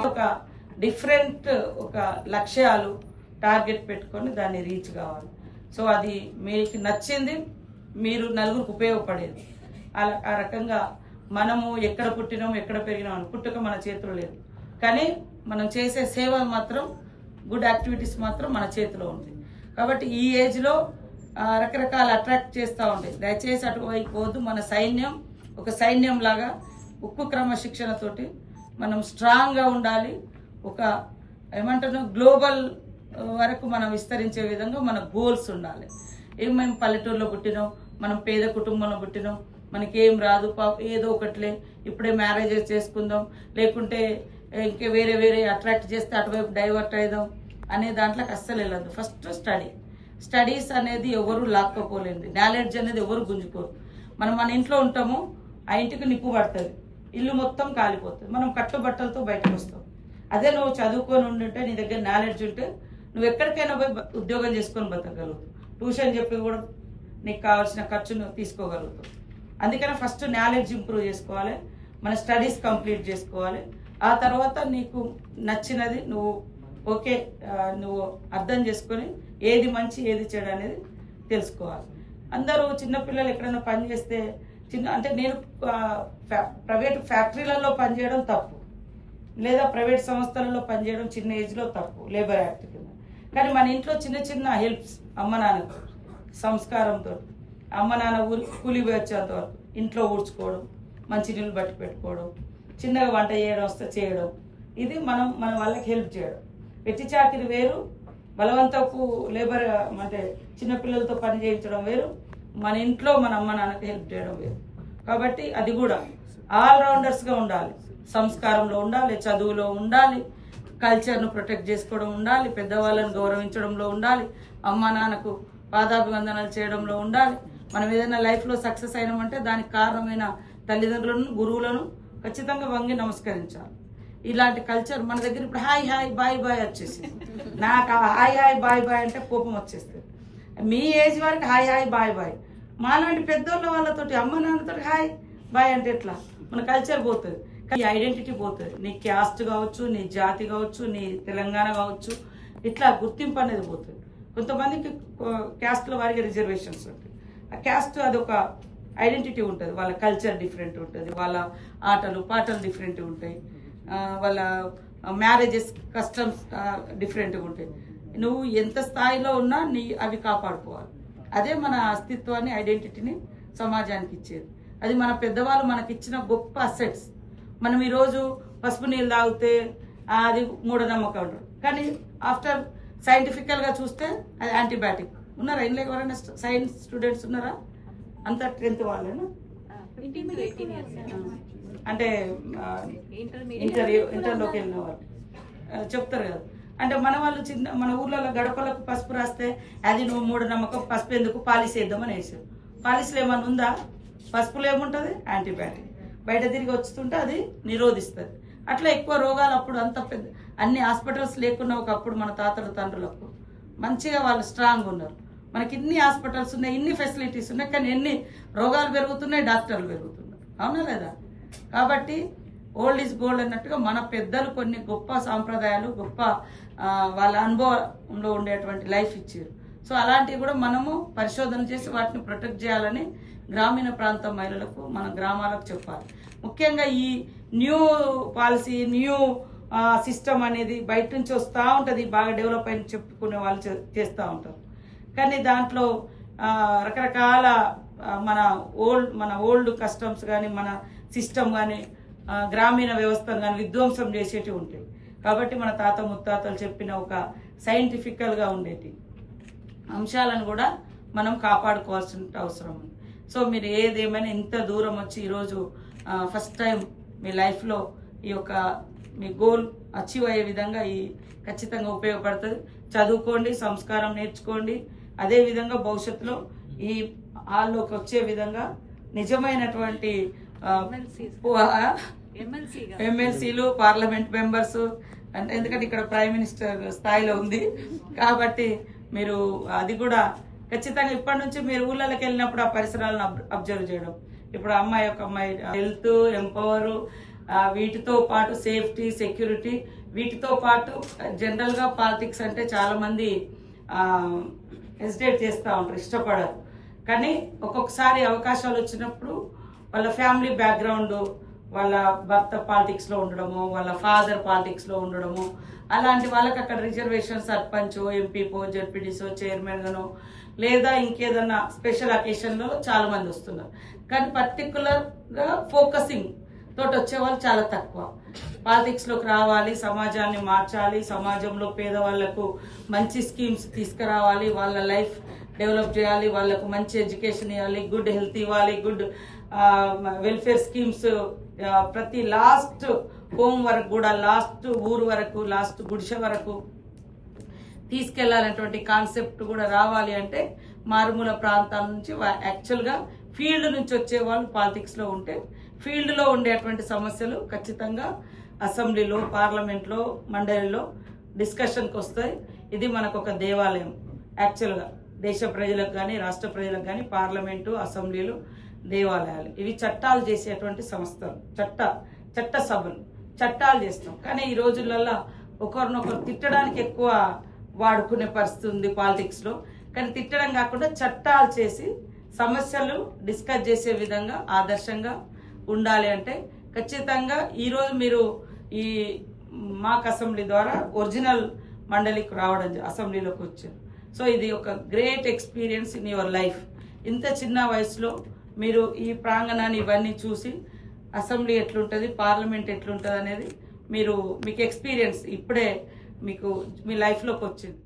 ఒక డిఫరెంట్ ఒక లక్ష్యాలు టార్గెట్ పెట్టుకొని దాన్ని రీచ్ కావాలి. సో అది మీకు నచ్చింది, మీరు నలుగురికి ఉపయోగపడేది. ఆ రకంగా మనము ఎక్కడ పుట్టినాం ఎక్కడ పెరిగినాం పుట్టుక మన చేతిలో లేదు, కానీ మనం చేసే సేవ మాత్రం గుడ్ యాక్టివిటీస్ మాత్రం మన చేతిలో ఉంది. కాబట్టి ఈ ఏజ్లో రకరకాల అట్రాక్ట్ చేస్తూ ఉంటాయి. దయచేసి అటువైపు పోదు. మన సైన్యం ఒక సైన్యం లాగా ఉక్కు క్రమశిక్షణతోటి మనం స్ట్రాంగ్గా ఉండాలి. ఒక ఏమంటారు గ్లోబల్ వరకు మనం విస్తరించే విధంగా మన గోల్స్ ఉండాలి. మేము పల్లెటూరులో పుట్టినాం, మనం పేద కుటుంబంలో పుట్టినాం, మనకేం రాదు, ఏదో ఒకటిలే ఇప్పుడే మ్యారేజెస్ చేసుకుందాం, లేకుంటే ఇంకా వేరే వేరే అట్రాక్ట్ చేస్తే అటువైపు డైవర్ట్ అయిదాం అనే దాంట్లోకి అస్సలు వెళ్ళదు. ఫస్ట్ స్టడీస్ అనేది ఎవరు లాక్కోపోలేదు, నాలెడ్జ్ అనేది ఎవరు గుంజుకోరు. మనం మన ఇంట్లో ఉంటాము, ఆ ఇంటికి నిప్పు పడుతుంది, ఇల్లు మొత్తం కాలిపోతుంది, మనం కట్టుబట్టలతో బయటకు వస్తాం. అదే నువ్వు చదువుకొని ఉంటే, నీ దగ్గర నాలెడ్జ్ ఉంటే నువ్వు ఎక్కడికైనా పోయి ఉద్యోగం చేసుకొని బతకగలుగుతావు. ట్యూషన్ చెప్పి కూడా నీకు కావాల్సిన ఖర్చును తీసుకోగలుగుతావు. అందుకని ఫస్ట్ నాలెడ్జ్ ఇంప్రూవ్ చేసుకోవాలి, మన స్టడీస్ కంప్లీట్ చేసుకోవాలి. ఆ తర్వాత నీకు నచ్చినది నువ్వు ఓకే నువ్వు అర్థం చేసుకొని ఏది మంచి ఏది చెడు అనేది తెలుసుకోవాలి. అందరూ చిన్నపిల్లలు ఎక్కడైనా పని చేస్తే అంటే నేను ప్రైవేట్ ఫ్యాక్టరీలలో పనిచేయడం తప్పు, లేదా ప్రైవేట్ సంస్థలలో పనిచేయడం చిన్న ఏజ్లో తప్పు, లేబర్ యాక్ట్ కింద. కానీ మన ఇంట్లో చిన్న చిన్న హెల్ప్స్ అమ్మ నాన్నకు సంస్కారంతో, అమ్మ నాన్న కూలి వచ్చేంత వరకు ఇంట్లో ఊడ్చుకోవడం, మంచినీళ్ళు బట్టి పెట్టుకోవడం, చిన్నగా వంట చేయడం వస్తే చేయడం, ఇది మనం మన వాళ్ళకి హెల్ప్ చేయడం. వెట్టి చాకిరి వేరు, బలవంతపు లేబర్ అంటే చిన్నపిల్లలతో పని చేయించడం వేరు, మన ఇంట్లో మన అమ్మ నాన్నకి హెల్ప్ చేయడం వేరు. కాబట్టి అది కూడా ఆల్రౌండర్స్గా ఉండాలి, సంస్కారంలో ఉండాలి, చదువులో ఉండాలి, కల్చర్ను ప్రొటెక్ట్ చేసుకోవడం ఉండాలి, పెద్దవాళ్ళని గౌరవించడంలో ఉండాలి, అమ్మ నాన్నకు పాదాభివందనాలు చేయడంలో ఉండాలి. మనం ఏదైనా లైఫ్లో సక్సెస్ అయినామంటే దానికి కారణమైన తల్లిదండ్రులను, గురువులను ఖచ్చితంగా వంగి నమస్కరించాలి. ఇలాంటి కల్చర్ మన దగ్గర ఇప్పుడు హాయ్ హాయ్ బాయ్ బాయ్ వచ్చేసింది. నాకు హాయ్ హాయ్ బాయ్ బాయ్ అంటే కోపం వచ్చేస్తుంది. మీ ఏజ్ వారికి హాయ్ హాయ్ బాయ్ బాయ్, మాలాంటి పెద్దోళ్ళ వాళ్ళతోటి అమ్మ నాన్నతో హాయ్ బాయ్ అంటే ఎట్లా? మన కల్చర్ పోతుంది, ఈ ఐడెంటిటీ పోతుంది. నీ క్యాస్ట్ కావచ్చు, నీ జాతి కావచ్చు, నీ తెలంగాణ కావచ్చు, ఇట్లా గుర్తింపు అనేది పోతుంది. కొంతమందికి క్యాస్ట్ల వారికి రిజర్వేషన్స్ ఉంటాయి. ఆ క్యాస్ట్ అదొక ఐడెంటిటీ ఉంటుంది, వాళ్ళ కల్చర్ డిఫరెంట్ ఉంటుంది, వాళ్ళ ఆటలు పాటలు డిఫరెంట్ ఉంటాయి, వాళ్ళ మ్యారేజెస్ కస్టమ్స్ డిఫరెంట్గా ఉంటాయి. నువ్వు ఎంత స్థాయిలో ఉన్నా అవి కాపాడుకోవాలి. అదే మన అస్తిత్వాన్ని, ఐడెంటిటీని సమాజానికి ఇచ్చేది. అది మన పెద్దవాళ్ళు మనకి ఇచ్చిన గొప్ప అసెట్స్. మనం ఈరోజు పసుపు నీళ్ళు తాగితే అది మూఢనమ్మకం అంటారు, కానీ ఆఫ్టర్ సైంటిఫికల్గా చూస్తే అది యాంటీబయాటిక్. ఉన్నారా ఇంట్లో ఎవరైనా సైన్స్ స్టూడెంట్స్ ఉన్నారా? అంత 10th వాళ్ళేనా? అంటే ఇంటర్లోకి వెళ్ళిన వాళ్ళు చెప్తారు కదా. అంటే మన వాళ్ళు మన ఊర్లలో గడపలకు పసుపు రాస్తే అది నువ్వు మూఢనమ్మకం, పసుపు ఎందుకు పాలిస్ వేద్దామని వేసారు. పాలిస్లో ఏమన్నా ఉందా? పసుపులో ఏముంటుంది? యాంటీబయాటిక్. బయట తిరిగి వస్తుంటే అది నిరోధిస్తుంది. అట్లా ఎక్కువ రోగాలు అప్పుడు అంత పెద్ద అన్ని హాస్పిటల్స్ లేకున్నా ఒకప్పుడు మన తాతలు తండ్రులకు మంచిగా వాళ్ళు స్ట్రాంగ్ ఉన్నారు. మనకి ఇన్ని హాస్పిటల్స్ ఉన్నాయి, ఇన్ని ఫెసిలిటీస్ ఉన్నాయి, కానీ ఎన్ని రోగాలు పెరుగుతున్నాయి, డాక్టర్లు పెరుగుతున్నారు. అవునా లేదా? కాబట్టి ఓల్డ్ ఈజ్ గోల్డ్ అన్నట్టుగా మన పెద్దలు కొన్ని గొప్ప సాంప్రదాయాలు, గొప్ప వాళ్ళ అనుభవంలో ఉండేటువంటి లైఫ్ ఇచ్చారు. సో అలాంటివి కూడా మనము పరిశోధన చేసి వాటిని ప్రొటెక్ట్ చేయాలని గ్రామీణ ప్రాంత మహిళలకు, మన గ్రామాలకు చెప్పాలి. ముఖ్యంగా ఈ న్యూ పాలసీ, న్యూ సిస్టమ్ అనేది బయట నుంచి వస్తూ ఉంటుంది, బాగా డెవలప్ అయిన చెప్పుకునే వాళ్ళు చేస్తూ ఉంటారు. కానీ దాంట్లో రకరకాల మన ఓల్డ్ కస్టమ్స్ కానీ, మన సిస్టమ్ కానీ, గ్రామీణ వ్యవస్థను కానీ విధ్వంసం చేసేటివి ఉంటాయి. కాబట్టి మన తాత ముత్తాతలు చెప్పిన ఒక సైంటిఫికల్గా ఉండేటి అంశాలను కూడా మనం కాపాడుకోవాల్సిన అవసరం ఉంది. సో మీరు ఏదేమైనా ఇంత దూరం వచ్చి ఈరోజు ఫస్ట్ టైం మీ లైఫ్లో ఈ యొక్క మీ గోల్ అచీవ్ అయ్యే విధంగా ఈ ఖచ్చితంగా ఉపయోగపడుతుంది. చదువుకోండి, సంస్కారం నేర్చుకోండి. అదేవిధంగా భవిష్యత్తులో ఈ హాల్లోకి వచ్చే విధంగా నిజమైనటువంటి ఎమ్మెల్సీలు, పార్లమెంట్ మెంబర్స్, ఎందుకంటే ఇక్కడ ప్రైమ్ మినిస్టర్ స్థాయిలో ఉంది కాబట్టి మీరు అది కూడా ఖచ్చితంగా ఇప్పటి నుంచి మీరు ఊళ్ళకి వెళ్ళినప్పుడు ఆ పరిసరాలను అబ్జర్వ్ చేయడం. ఇప్పుడు అమ్మాయి హెల్త్, ఎంపవర్, వీటితో పాటు సేఫ్టీ, సెక్యూరిటీ, వీటితో పాటు జనరల్గా పాలిటిక్స్ అంటే చాలామంది హెసిటేట్ చేస్తూ ఉంటారు, ఇష్టపడరు. కానీ ఒక్కొక్కసారి అవకాశాలు వచ్చినప్పుడు వాళ్ళ ఫ్యామిలీ బ్యాక్గ్రౌండ్, వాళ్ళ భర్త పాలిటిక్స్లో ఉండడము, వాళ్ళ ఫాదర్ పాలిటిక్స్లో ఉండడము, అలాంటి వాళ్ళకి అక్కడ రిజర్వేషన్ సర్పంచ్, ఎంపీపో, జడ్పీటీసో, చైర్మన్గానో లేదా ఇంకేదన్నా స్పెషల్ అకేషన్లో చాలా మంది వస్తున్నారు. కానీ పర్టికులర్గా ఫోకసింగ్ తోటి వచ్చే వాళ్ళు చాలా తక్కువ. పాలిటిక్స్లోకి రావాలి, సమాజాన్ని మార్చాలి, సమాజంలో పేదవాళ్లకు మంచి స్కీమ్స్ తీసుకురావాలి, వాళ్ళ లైఫ్ డెవలప్ చేయాలి, వాళ్ళకు మంచి ఎడ్యుకేషన్ ఇవ్వాలి, గుడ్ హెల్త్ ఇవ్వాలి, గుడ్ వెల్ఫేర్ స్కీమ్స్ ప్రతి లాస్ట్ హోమ్ వరకు కూడా, లాస్ట్ ఊరు వరకు, లాస్ట్ గుడిసె వరకు తీసుకెళ్లాలనేటువంటి కాన్సెప్ట్ కూడా రావాలి అంటే మారుమూల ప్రాంతాల నుంచి యాక్చువల్గా ఫీల్డ్ నుంచి వచ్చే వాళ్ళు పాలిటిక్స్లో ఉంటే ఫీల్డ్లో ఉండేటువంటి సమస్యలు ఖచ్చితంగా అసెంబ్లీలో, పార్లమెంట్లో, మండలిలో డిస్కషన్కి వస్తాయి. ఇది మనకు ఒక దేవాలయం. యాక్చువల్గా దేశ ప్రజలకు కానీ రాష్ట్ర ప్రజలకు కానీ పార్లమెంటు, అసెంబ్లీలు దేవాలయాలు. ఇవి చట్టాలు చేసేటువంటి సంస్థలు, చట్ట సభలు, చట్టాలు చేస్తాం. కానీ ఈ రోజులలో ఒకరినొకరు తిట్టడానికి ఎక్కువ వాడుకునే పరిస్థితి ఉంది పాలిటిక్స్లో. కానీ తిట్టడం కాకుండా చట్టాలు చేసి సమస్యలు డిస్కస్ చేసే విధంగా ఆదర్శంగా ఉండాలి. అంటే ఖచ్చితంగా ఈరోజు మీరు ఈ మాక్ అసెంబ్లీ ద్వారా ఒరిజినల్ మండలికి రావడం, అసెంబ్లీలోకి వచ్చారు. సో ఇది ఒక great experience in your life. ఇంత చిన్న వయసులో మీరు ఈ ప్రాంగణాన్ని ఇవన్నీ చూసి అసెంబ్లీ ఎట్లుంటుంది, పార్లమెంట్ ఎట్లుంటుంది అనేది మీకు ఎక్స్పీరియన్స్ ఇప్పుడే మీకు మీ లైఫ్లోకి వచ్చింది.